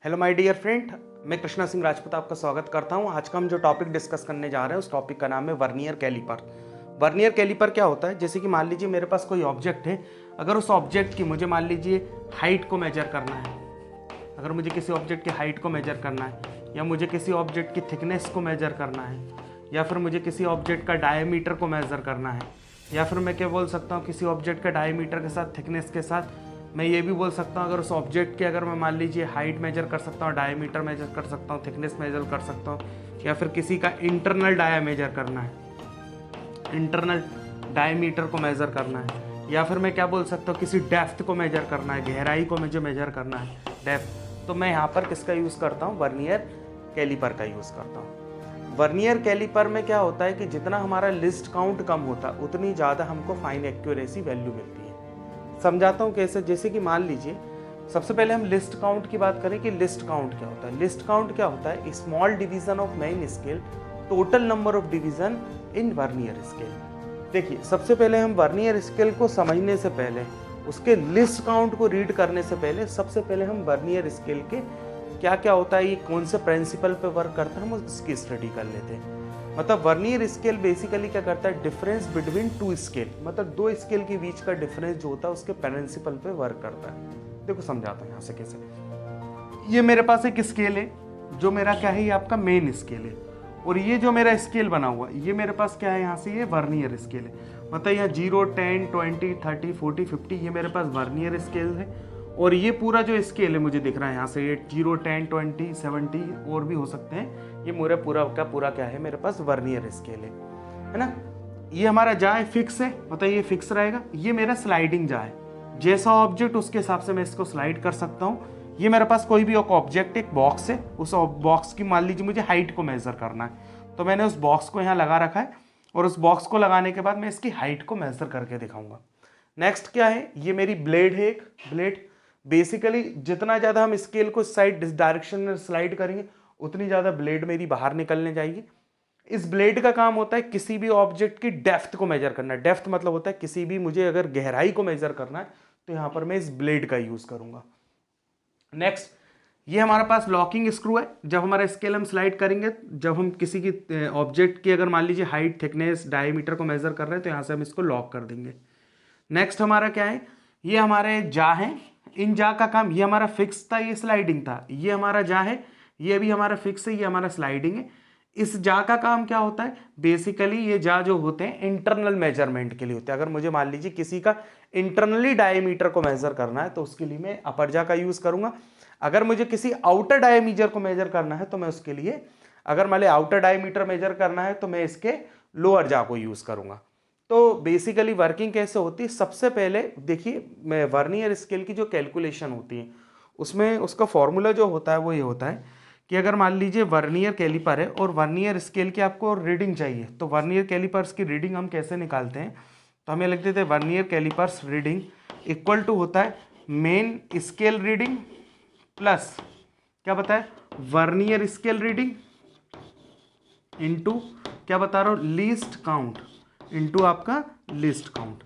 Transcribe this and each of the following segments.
Hello my dear friend, मैं कृष्णा सिंह राजपूत आपका स्वागत करता हूं। आज का हम जो टॉपिक डिस्कस करने जा रहे हैं उस टॉपिक का नाम है वर्नियर कैलिपर। वर्नियर कैलिपर क्या होता है? जैसे कि मान लीजिए मेरे पास कोई ऑब्जेक्ट है, अगर उस ऑब्जेक्ट की मुझे मान लीजिए हाइट को मेजर करना है, अगर मुझे किसी ऑब्जेक्ट की हाइट को मेजर करना है, या मुझे किसी ऑब्जेक्ट की थिकनेस को मेजर करना है, या फिर मुझे किसी ऑब्जेक्ट का डायमीटर को मेजर करना है, या फिर मैं क्या बोल सकता हूँ, किसी ऑब्जेक्ट का डायमीटर के साथ थिकनेस के साथ मैं ये भी बोल सकता हूँ, अगर उस ऑब्जेक्ट की अगर मैं मान लीजिए हाइट मेजर कर सकता हूँ, डायमीटर मेजर कर सकता हूँ, थिकनेस मेजर कर सकता हूँ, या फिर किसी का इंटरनल डाया मेजर करना है, इंटरनल डायमीटर को मेजर करना है, या फिर मैं क्या बोल सकता हूँ, किसी डेप्थ को मेजर करना है, गहराई को मुझे मेजर करना है, डेप्थ, तो मैं यहाँ पर किसका यूज़ करता हूँ? वर्नियर कैलिपर का यूज़ करता हूँ। वर्नियर कैलिपर में क्या होता है कि जितना हमारा लिस्ट काउंट कम होता है उतनी ज़्यादा हमको फाइन एक्यूरेसी वैल्यू मिलती है। समझाता हूँ कैसे। जैसे कि मान लीजिए सबसे पहले हम लिस्ट काउंट की बात करें कि लिस्ट काउंट क्या होता है। लिस्ट काउंट क्या होता है? Small division of main scale, total number of division in vernier scale. देखिए, सबसे पहले हम वर्नियर स्केल को समझने से पहले, उसके लिस्ट काउंट को रीड करने से पहले, सबसे पहले हम वर्नियर स्केल के क्या क्या होता है, ये कौन से प्रिंसिपल पे वर्क करता है, हम उसकी स्टडी कर लेते हैं। मतलब वर्नियर स्केल बेसिकली क्या करता है? डिफरेंस बिटवीन टू स्केल, मतलब दो स्केल के बीच का डिफरेंस जो होता है उसके प्रिंसिपल पे वर्क करता है। देखो समझाता हूँ यहाँ से कैसे। ये मेरे पास एक स्केल है जो मेरा क्या है, ये आपका मेन स्केल है, और ये जो मेरा स्केल बना हुआ ये मेरे पास क्या है, यहाँ से ये वर्नियर स्केल है। मतलब यहाँ 0, 10, 20, 30, 40, 50 ये मेरे पास वर्नियर स्केल है, और ये पूरा जो स्केल है मुझे दिख रहा है यहाँ से, ये 0, 10, 20, 70 और भी हो सकते हैं, ये मेरा पूरा का पूरा क्या है, मेरे पास वर्नियर स्केल है ना। ये हमारा जा है फिक्स है, मतलब ये फिक्स रहेगा। ये मेरा स्लाइडिंग जा है, जैसा ऑब्जेक्ट उसके हिसाब से मैं इसको स्लाइड कर सकता हूँ। ये मेरे पास कोई भी एक ऑब्जेक्ट, एक बॉक्स है, उस बॉक्स की मान लीजिए मुझे हाइट को मेजर करना है, तो मैंने उस बॉक्स को यहाँ लगा रखा है, और उस बॉक्स को लगाने के बाद मैं इसकी हाइट को मेजर करके दिखाऊंगा। नेक्स्ट क्या है? ये मेरी ब्लेड है, एक ब्लेड। बेसिकली जितना ज़्यादा हम स्केल को साइड डायरेक्शन में स्लाइड करेंगे उतनी ज़्यादा ब्लेड मेरी बाहर निकलने जाएगी। इस ब्लेड का काम होता है किसी भी ऑब्जेक्ट की डेप्थ को मेजर करना। डेप्थ मतलब होता है किसी भी, मुझे अगर गहराई को मेजर करना है तो यहाँ पर मैं इस ब्लेड का यूज़ करूँगा। नेक्स्ट, ये हमारे पास लॉकिंग स्क्रू है। जब हमारा स्केल हम स्लाइड करेंगे, जब हम किसी की ऑब्जेक्ट की अगर मान लीजिए हाइट, थिकनेस, डायमीटर को मेजर कर रहे हैं तो यहाँ से हम इसको लॉक कर देंगे। नेक्स्ट हमारा क्या है? ये हमारे जा है। इन जा का काम, ये हमारा फिक्स था, ये स्लाइडिंग था। ये हमारा जा है, ये भी हमारा फिक्स है, ये हमारा स्लाइडिंग है। इस जा का काम क्या होता है? बेसिकली ये जा जो होते हैं इंटरनल मेजरमेंट के लिए होते हैं। अगर मुझे मान लीजिए किसी का इंटरनली डायमीटर को मेजर करना है तो उसके लिए मैं अपर जा का यूज करूंगा। अगर मुझे किसी आउटर डायमीटर को मेजर करना है तो मैं उसके लिए, अगर मान लीजिए आउटर डायमीटर मेजर करना है तो मैं इसके लोअर जा को यूज करूंगा। तो बेसिकली वर्किंग कैसे होती है? सबसे पहले देखिए, मैं वर्नियर स्केल की जो कैलकुलेशन होती है उसमें उसका फॉर्मूला जो होता है वो ये होता है कि अगर मान लीजिए वर्नियर कैलिपर है और वर्नियर स्केल की आपको रीडिंग चाहिए, तो वर्नियर कैलिपर्स की रीडिंग हम कैसे निकालते हैं? तो हमें लिख देते हैं vernier callipers reading equal to होता है मेन स्केल रीडिंग प्लस क्या बताए, वर्नियर स्केल रीडिंग इनटू क्या बता रहा हूँ, लीस्ट काउंट इनटू आपका लिस्ट काउंट।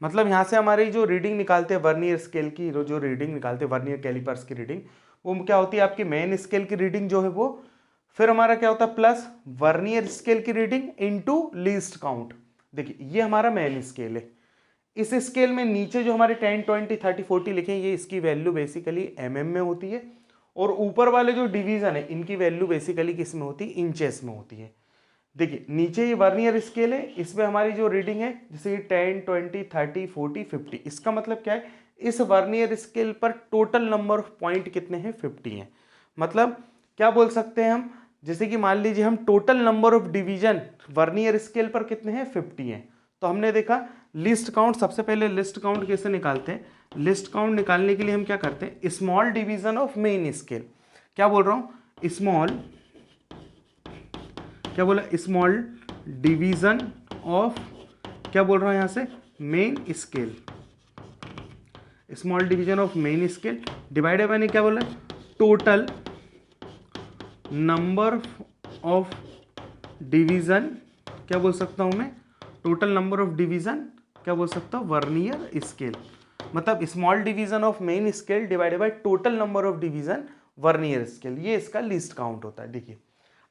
मतलब यहाँ से हमारी जो रीडिंग निकालते हैं वर्नियर स्केल की, जो रीडिंग निकालते हैं वर्नियर कैलिपर्स की रीडिंग, वो क्या होती है? आपकी मेन स्केल की रीडिंग जो है वो, फिर हमारा क्या होता है प्लस वर्नियर स्केल की रीडिंग इनटू लीस्ट काउंट। देखिए ये हमारा मेन स्केल है। इस स्केल में नीचे जो हमारे 10, 20, 30, 40 लिखे हैं, ये इसकी वैल्यू बेसिकली mm में होती है, और ऊपर वाले जो डिवीजन है इनकी वैल्यू बेसिकली किस में होती है? इंचेस में होती है। देखिए नीचे ये वर्नियर स्केल है, इसमें हमारी जो रीडिंग है जैसे 10, 20, 30, 40, 50, इसका मतलब क्या है? इस वर्नियर स्केल पर टोटल नंबर ऑफ पॉइंट कितने हैं? 50 हैं। मतलब क्या बोल सकते हैं हम? जैसे कि मान लीजिए हम total number of division vernier scale पर कितने हैं? 50 हैं। तो हमने देखा लिस्ट काउंट, सबसे पहले लिस्ट काउंट कैसे निकालते हैं? लिस्ट काउंट निकालने के लिए हम क्या करते हैं? Small division of main scale. क्या बोल रहा हूँ? स्मॉल, क्या बोला? स्मॉल डिवीजन ऑफ, क्या बोल रहा हूं यहां से? Main scale. Small division of main scale divided bye क्या बोला? टोटल नंबर ऑफ डिवीजन, क्या बोल सकता हूं मैं? टोटल नंबर ऑफ डिवीजन, क्या बोल सकता हूं? Vernier scale. मतलब small division of main scale divided by total number of division vernier scale, ये इसका लीस्ट काउंट होता है। देखिए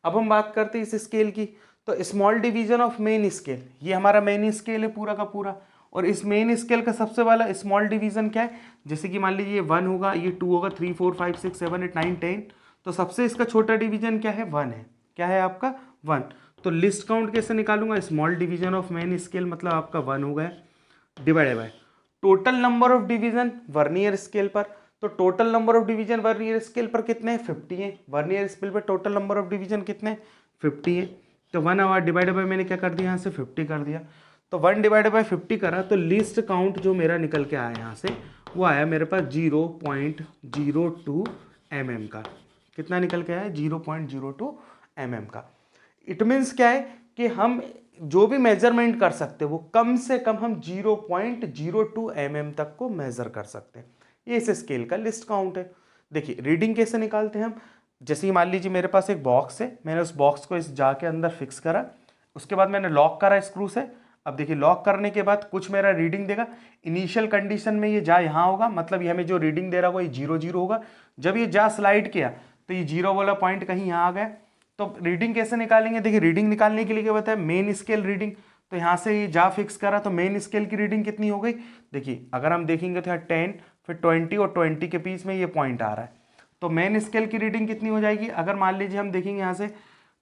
अब हम बात करते हैं इस स्केल की, तो small division of main scale, ये हमारा मेन स्केल है पूरा का पूरा, और इस मेन स्केल का सबसे वाला स्मॉल डिवीजन क्या है, जैसे कि मान लीजिए 1 होगा, ये 2 होगा, 3 4 5 6 7 8 9 10, तो सबसे इसका छोटा डिवीजन क्या है, 1 है। क्या है आपका 1। तो लिस्ट काउंट कैसे निकालूंगा, small division of main scale मतलब आपका 1 हो गया, divided by total number of division vernier scale पर। तो total number of division vernier scale पर कितने हैं, 50 है। वर्नियर स्केल पर टोटल नंबर ऑफ डिवीजन कितने हैं, 50 है। तो 1 आवर डिवाइडेड बाय मैंने क्या कर दिया यहाँ से 50 कर दिया, तो 1 डिवाइडेड बाय 50 करा, तो लिस्ट काउंट जो मेरा निकल के आया यहाँ से वो आया मेरे पास 0.02 mm का। कितना निकल के आया, 0.02 mm का। इट मीन्स क्या है कि हम जो भी मेजरमेंट कर सकते हैं वो कम से कम हम 0.02 mm तक को मेजर कर सकते हैं। ये इस स्केल का लिस्ट काउंट है। देखिए रीडिंग कैसे निकालते हैं हम, जैसे कि मान लीजिए मेरे पास एक बॉक्स है, मैंने उस बॉक्स को इस जा के अंदर फिक्स करा, उसके बाद मैंने लॉक करा स्क्रू से। अब देखिए लॉक करने के बाद कुछ मेरा रीडिंग देगा, इनिशियल कंडीशन में ये जा यहाँ होगा, मतलब ये हमें जो रीडिंग दे रहा होगा ये 0 0 होगा। जब ये जा स्लाइड किया तो ये 0 वाला पॉइंट कहीं यहाँ आ गया। तो रीडिंग कैसे निकालेंगे, देखिए रीडिंग निकालने के लिए क्या बताया, मेन स्केल रीडिंग। तो यहाँ से ये जा फिक्स करा तो मेन स्केल की रीडिंग कितनी हो गई, देखिए अगर हम देखेंगे तो यहाँ 10 फिर 20 और 20 के बीच में ये पॉइंट आ रहा है, तो मेन स्केल की रीडिंग कितनी हो जाएगी। अगर मान लीजिए हम देखेंगे यहाँ से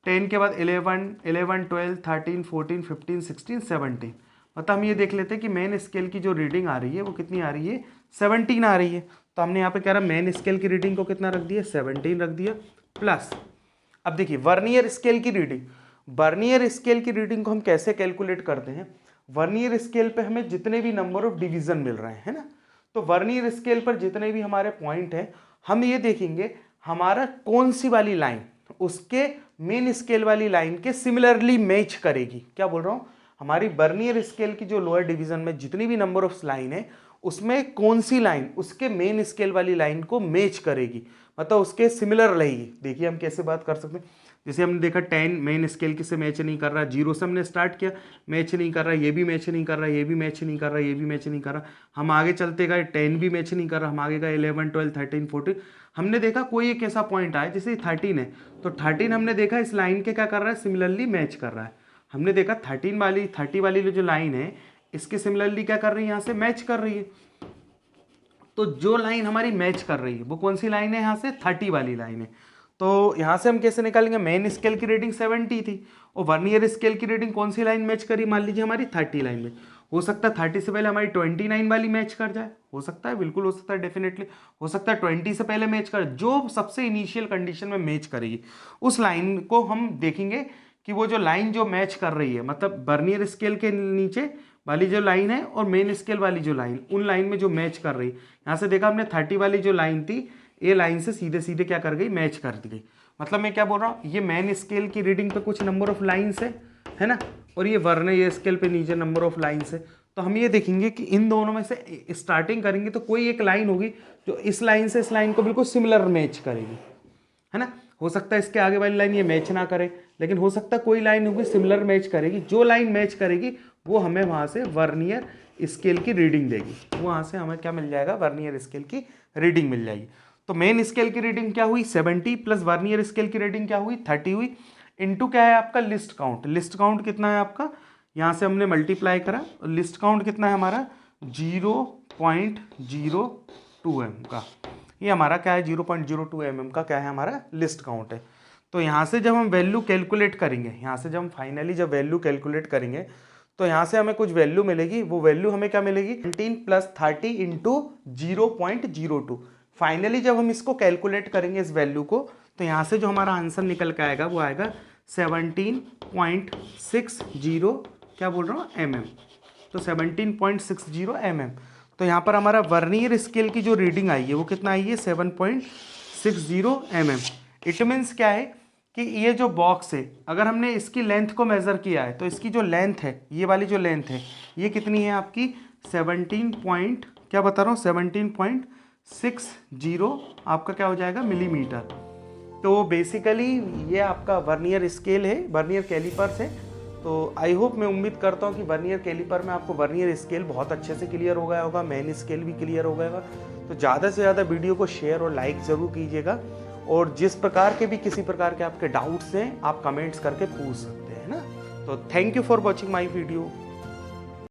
10 के बाद 11 12 13 14 15 16 17, मतलब हम ये देख लेते हैं कि मेन स्केल की जो रीडिंग आ रही है वो कितनी आ रही है, 17 आ रही है। तो हमने यहाँ पे कह रहा मेन स्केल की रीडिंग को कितना रख दिया, 17 रख दिया प्लस। अब देखिए वर्नियर स्केल की रीडिंग, वर्नियर स्केल की रीडिंग को हम कैसे कैलकुलेट करते हैं, वर्नियर स्केल पे हमें जितने भी नंबर ऑफ डिवीजन मिल रहे हैं, है ना, तो वर्नियर स्केल पर जितने भी हमारे पॉइंट हैं हम ये देखेंगे हमारा कौन सी वाली लाइन उसके मेन स्केल वाली लाइन के सिमिलरली मैच करेगी। क्या बोल रहा हूँ, हमारी वर्नियर स्केल की जो लोअर डिवीजन में जितनी भी नंबर ऑफ लाइन है उसमें कौन सी लाइन उसके मेन स्केल वाली लाइन को मैच करेगी, मतलब उसके सिमिलर रहेगी। देखिए हम कैसे बात कर सकते हैं, जैसे हमने देखा 10 मेन स्केल की से मैच नहीं कर रहा, 0 से हमने स्टार्ट किया मैच नहीं कर रहा, ये भी मैच नहीं कर रहा, ये भी मैच नहीं कर रहा, ये भी मैच नहीं कर रहा, हम आगे चलते गए 10 भी मैच नहीं कर रहा, हम आगे गए 11 12 13 14, हमने देखा कोई एक ऐसा पॉइंट आया जैसे 13 है, तो 13 हमने देखा इस लाइन के क्या कर रहा है, सिमिलरली मैच कर रहा है। हमने देखा 30 वाली जो लाइन है इसके सिमिलरली क्या कर रही है, यहाँ से मैच कर रही है। तो जो लाइन हमारी मैच कर रही है वो कौन सी लाइन है, यहाँ से 30 वाली लाइन है। तो यहाँ से हम कैसे निकालेंगे, मेन स्केल की रीडिंग 70 थी और वर्नियर स्केल की रीडिंग कौन सी लाइन मैच करी, मान लीजिए हमारी 30 लाइन में। हो सकता है 30 से पहले हमारी 29 वाली मैच कर जाए, हो सकता है, बिल्कुल हो सकता है, डेफिनेटली हो सकता है 20 से पहले मैच कर, जो सबसे इनिशियल कंडीशन में मैच करेगी उस लाइन को हम देखेंगे कि वो जो लाइन जो मैच कर रही है, मतलब वर्नियर स्केल के नीचे वाली जो लाइन है और मेन स्केल वाली जो लाइन, उन लाइन में जो मैच कर रही है। यहाँ से देखा हमने 30 वाली जो लाइन थी ये लाइन से सीधे सीधे क्या कर गई, मैच कर दी गई। मतलब मैं क्या बोल रहा हूँ, ये मेन स्केल की रीडिंग पे कुछ नंबर ऑफ लाइन्स है ना, और ये वर्नियर स्केल पे नीचे नंबर ऑफ लाइन्स है। तो हम ये देखेंगे कि इन दोनों में से स्टार्टिंग करेंगे तो कोई एक लाइन होगी जो इस लाइन से इस लाइन को बिल्कुल सिमिलर मैच करेगी, है ना। हो सकता है इसके आगे वाली लाइन ये मैच ना करे, लेकिन हो सकता है कोई लाइन होगी सिमिलर मैच करेगी। जो लाइन मैच करेगी वो हमें वहाँ से वर्नियर स्केल की रीडिंग देगी, वहाँ से हमें क्या मिल जाएगा, वर्नियर स्केल की रीडिंग मिल जाएगी। तो मेन स्केल की रीडिंग क्या हुई 70 प्लस वर्नियर स्केल की रीडिंग क्या हुई 30 हुई, इनटू क्या है आपका लिस्ट काउंट। लिस्ट काउंट कितना है आपका, यहाँ से हमने मल्टीप्लाई करा, लिस्ट काउंट कितना है हमारा 0.02 mm का, ये हमारा क्या है 0.02 mm का क्या है हमारा लिस्ट काउंट है। तो यहाँ से जब हम वैल्यू कैलकुलेट करेंगे, यहाँ से जब हम फाइनली जब वैल्यू कैलकुलेट करेंगे तो यहाँ से हमें कुछ वैल्यू मिलेगी, वो वैल्यू हमें क्या मिलेगी 19 प्लस 30 इंटू 0.02। फाइनली जब हम इसको कैलकुलेट करेंगे इस वैल्यू को, तो यहाँ से जो हमारा आंसर निकल के आएगा वो आएगा 17.60 क्या बोल रहा हूँ mm, तो 17.60 mm। तो यहाँ पर हमारा वर्नियर स्केल की जो रीडिंग आई है वो कितना आई है 7.60 mm। इट मीन्स क्या है कि ये जो बॉक्स है अगर हमने इसकी लेंथ को मेज़र किया है तो इसकी जो लेंथ है, ये वाली जो लेंथ है ये कितनी है आपकी 17 क्या बता रहा हूँ 17.60 आपका क्या हो जाएगा मिलीमीटर। तो बेसिकली ये आपका वर्नियर स्केल है, वर्नियर कैलिपर्स है। तो आई होप, मैं उम्मीद करता हूँ कि वर्नियर कैलिपर में आपको वर्नियर स्केल बहुत अच्छे से क्लियर हो गया होगा, मेन स्केल भी क्लियर हो गया होगा। तो ज़्यादा से ज़्यादा वीडियो को शेयर और लाइक ज़रूर कीजिएगा और जिस प्रकार के भी किसी प्रकार के आपके डाउट्स हैं आप कमेंट्स करके पूछ सकते हैं ना। तो thank you for watching my video.